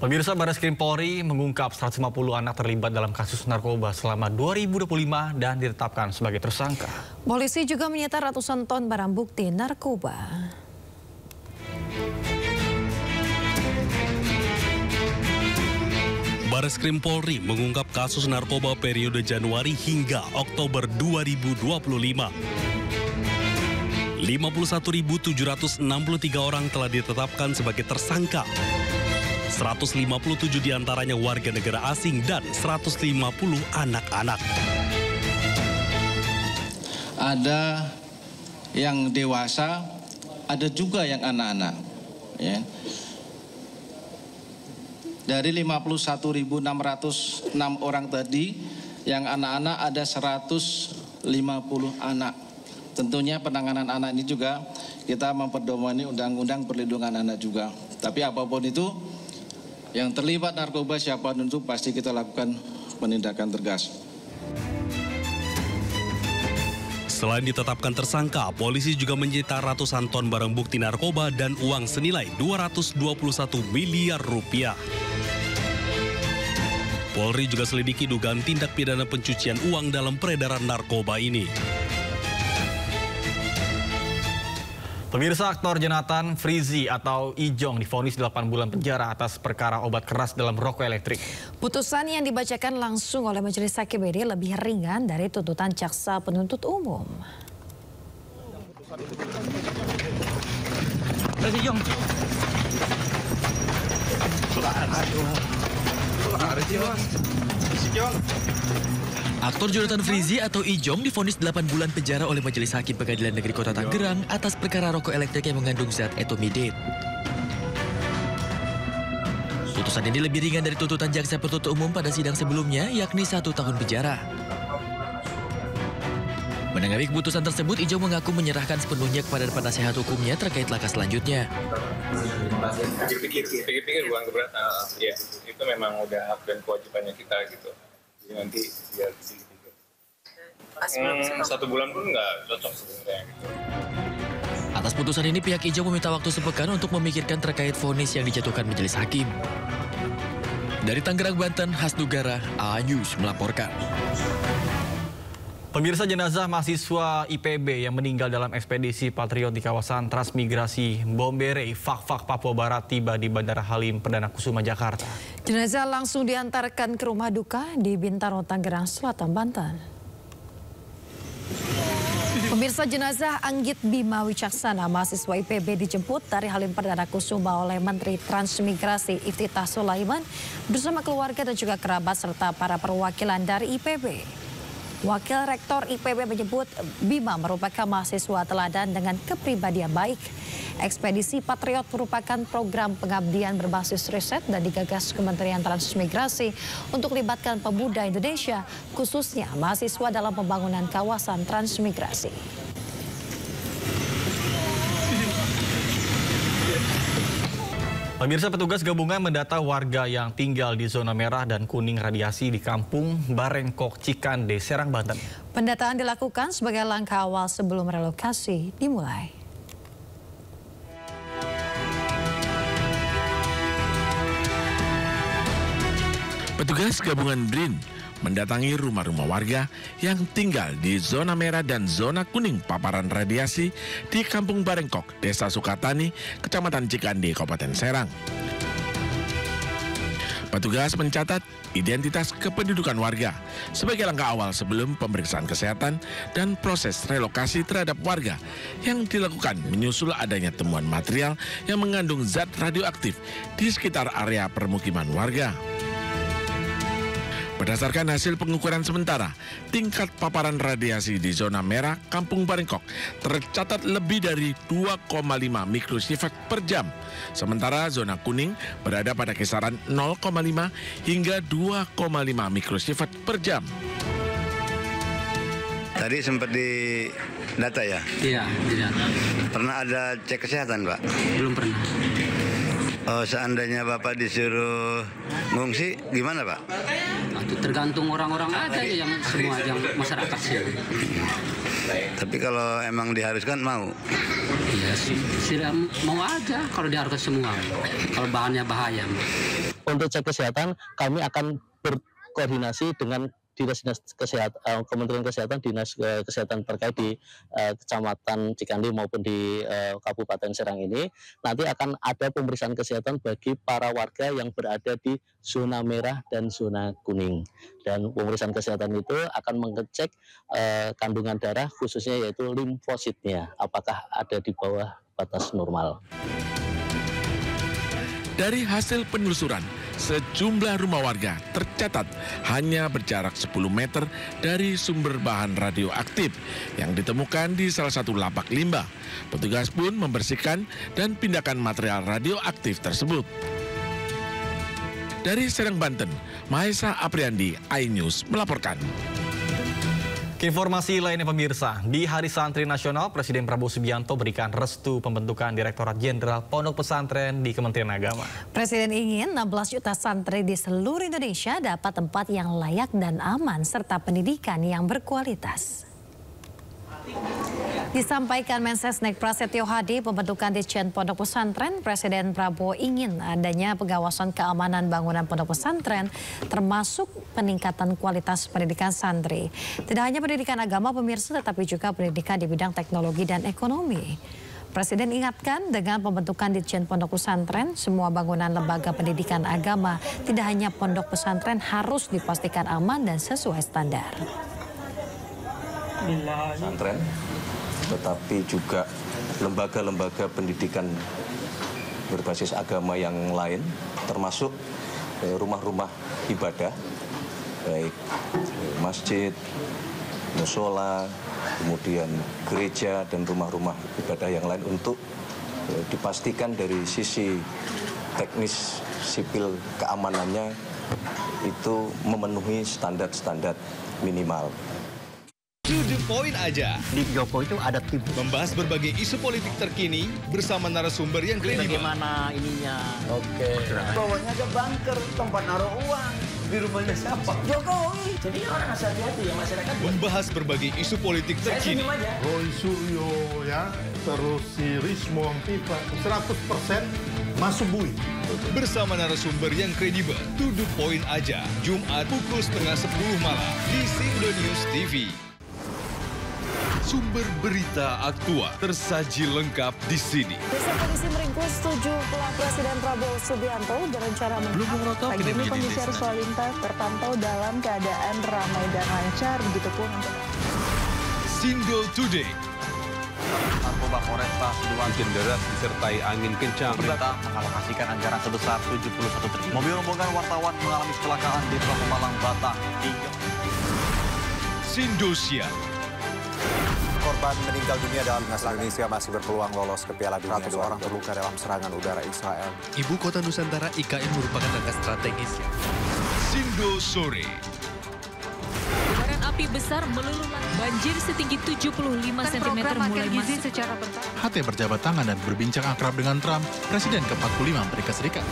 Pemirsa, Barreskrim Polri mengungkap 150 anak terlibat dalam kasus narkoba selama 2025 dan ditetapkan sebagai tersangka. Polisi juga menyita ratusan ton barang bukti narkoba. Barreskrim Polri mengungkap kasus narkoba periode Januari hingga Oktober 2025. 51.763 orang telah ditetapkan sebagai tersangka. 157 diantaranya warga negara asing dan 150 anak-anak. Ada yang dewasa, ada juga yang anak-anak. Ya. Dari 51.606 orang tadi, yang anak-anak ada 150 anak. Tentunya penanganan anak ini juga kita memperdomani Undang-Undang Perlindungan Anak juga. Tapi apapun itu, yang terlibat narkoba siapapun itu pasti kita lakukan penindakan tegas. Selain ditetapkan tersangka, polisi juga menyita ratusan ton barang bukti narkoba dan uang senilai 221 miliar rupiah. Polri juga selidiki dugaan tindak pidana pencucian uang dalam peredaran narkoba ini. Pemirsa, aktor Jonathan Frizzy atau Ijong divonis 8 bulan penjara atas perkara obat keras dalam rokok elektrik. Putusan yang dibacakan langsung oleh Majelis Hakim ini lebih ringan dari tuntutan jaksa penuntut umum. Aktor Jonathan Frizzy atau Ijong divonis 8 bulan penjara oleh Majelis Hakim Pengadilan Negeri Kota Tangerang atas perkara rokok elektrik yang mengandung zat etomidate. Putusan ini lebih ringan dari tuntutan jaksa penuntut umum pada sidang sebelumnya, yakni 1 tahun penjara. Menanggapi keputusan tersebut, Ijong mengaku menyerahkan sepenuhnya kepada penasehat hukumnya terkait langkah selanjutnya. Pikir-pikir bukan keberatan. Ya, itu memang udah hak dan kewajibannya kita gitu. Jadi nanti biar dipikir. 1 bulan pun nggak cocok sebenarnya gitu. Atas putusan ini, pihak Ijong meminta waktu sepekan untuk memikirkan terkait vonis yang dijatuhkan Majelis Hakim. Dari Tangerang, Banten, Hasnugara, A-News melaporkan. Pemirsa, jenazah mahasiswa IPB yang meninggal dalam ekspedisi Patriot di kawasan Transmigrasi Bombere, Fak-Fak, Papua Barat tiba di Bandara Halim Perdana Kusuma, Jakarta. Jenazah langsung diantarkan ke rumah duka di Bintaro, Tangerang Selatan, Banten. Pemirsa, jenazah Anggit Bima Wicaksana, mahasiswa IPB dijemput dari Halim Perdana Kusuma oleh Menteri Transmigrasi Iftithah Sulaiman bersama keluarga dan juga kerabat serta para perwakilan dari IPB. Wakil Rektor IPB menyebut Bima merupakan mahasiswa teladan dengan kepribadian baik. Ekspedisi Patriot merupakan program pengabdian berbasis riset dan digagas Kementerian Transmigrasi untuk melibatkan pemuda Indonesia, khususnya mahasiswa dalam pembangunan kawasan transmigrasi. Pemirsa, petugas gabungan mendata warga yang tinggal di zona merah dan kuning radiasi di Kampung Barengkok, Cikande, Serang, Banten. Pendataan dilakukan sebagai langkah awal sebelum relokasi dimulai. Petugas gabungan BRIN mendatangi rumah-rumah warga yang tinggal di zona merah dan zona kuning paparan radiasi di Kampung Barengkok, Desa Sukatani, Kecamatan Cikande, Kabupaten Serang. Petugas mencatat identitas kependudukan warga sebagai langkah awal sebelum pemeriksaan kesehatan dan proses relokasi terhadap warga yang dilakukan menyusul adanya temuan material yang mengandung zat radioaktif di sekitar area permukiman warga. Berdasarkan hasil pengukuran sementara, tingkat paparan radiasi di zona merah Kampung Barengkok tercatat lebih dari 2,5 mikrosievert per jam. Sementara zona kuning berada pada kisaran 0,5 hingga 2,5 mikrosievert per jam. Tadi sempat di data ya? Iya, di data. Pernah ada cek kesehatan, Pak? Belum pernah. Oh, seandainya Bapak disuruh ngungsi, gimana, Pak? Itu tergantung orang-orang aja yang semua yang masyarakat sih. Tapi kalau emang diharuskan mau? Iya sih, mau aja kalau diharuskan semua. Kalau bahannya bahaya. Untuk cek kesehatan, kami akan berkoordinasi dengan Dinas Kesehatan, Kementerian Kesehatan, Dinas Kesehatan terkait di Kecamatan Cikandi maupun di Kabupaten Serang ini. Nanti akan ada pemeriksaan kesehatan bagi para warga yang berada di zona merah dan zona kuning. Dan pemeriksaan kesehatan itu akan mengecek kandungan darah khususnya yaitu limfositnya, apakah ada di bawah batas normal. Dari hasil penelusuran, sejumlah rumah warga tercatat hanya berjarak 10 meter dari sumber bahan radioaktif yang ditemukan di salah satu lapak limbah. Petugas pun membersihkan dan pindahkan material radioaktif tersebut. Dari Serang, Banten, Mahesa Apriandi, iNews melaporkan. Informasi lainnya pemirsa, di Hari Santri Nasional, Presiden Prabowo Subianto berikan restu pembentukan Direktorat Jenderal Pondok Pesantren di Kementerian Agama. Presiden ingin 16 juta santri di seluruh Indonesia dapat tempat yang layak dan aman serta pendidikan yang berkualitas. Disampaikan Mensesnek Prasetyo Hadi, pembentukan Ditjen Pondok Pesantren, Presiden Prabowo ingin adanya pengawasan keamanan bangunan pondok pesantren, termasuk peningkatan kualitas pendidikan santri. Tidak hanya pendidikan agama pemirsa, tetapi juga pendidikan di bidang teknologi dan ekonomi. Presiden ingatkan dengan pembentukan Ditjen Pondok Pesantren, semua bangunan lembaga pendidikan agama, tidak hanya pondok pesantren harus dipastikan aman dan sesuai standar. Pesantren, tetapi juga lembaga-lembaga pendidikan berbasis agama yang lain, termasuk rumah-rumah ibadah, baik masjid, musola, kemudian gereja dan rumah-rumah ibadah yang lain untuk dipastikan dari sisi teknis sipil keamanannya itu memenuhi standar-standar minimal. To the point aja. Di Jokowi itu ada tim. Membahas berbagai isu politik terkini bersama narasumber yang kredibel. Bagaimana ininya? Oke. Bawahnya ada bunker, tempat naruh uang. Di rumahnya siapa? Jokowi. Jadi orang harus hati-hati ya masyarakat. Membahas berbagai isu politik terkini. Roy Suryo ya, terus si Rismo Pipa, 100% masuk bui. Bersama narasumber yang kredibel. To the point aja. Jumat pukul 9:30 malam di Sindo News TV. Sumber berita aktual tersaji lengkap di sini. Desa polisi meringkus 7 pelak Presiden Prabowo Subianto berencana menangkap. Pagi ini kondisi arus lalu lintas terpantau dalam keadaan ramai dan lancar, begitupun untuk Sindo Today. Narkoba Polresta Sidoarjo hujan deras disertai angin kencang. Pemerintah mengalokasikan anggaran sebesar 71 triliun. Mobil rombongan wartawan mengalami kecelakaan di Tol Pemalang, Batang. Sindosia. Korban meninggal dunia dalam timnas Indonesia masih berpeluang lolos ke Piala Dunia. 100 orang terluka dalam serangan udara Israel. Ibu kota Nusantara IKN merupakan langkah strategis. Sindo Sore. Kobaran api besar meluluh banjir setinggi 75 cm mulai masuk. HT berjabat tangan dan berbincang akrab dengan Trump, Presiden ke-45 Amerika Serikat.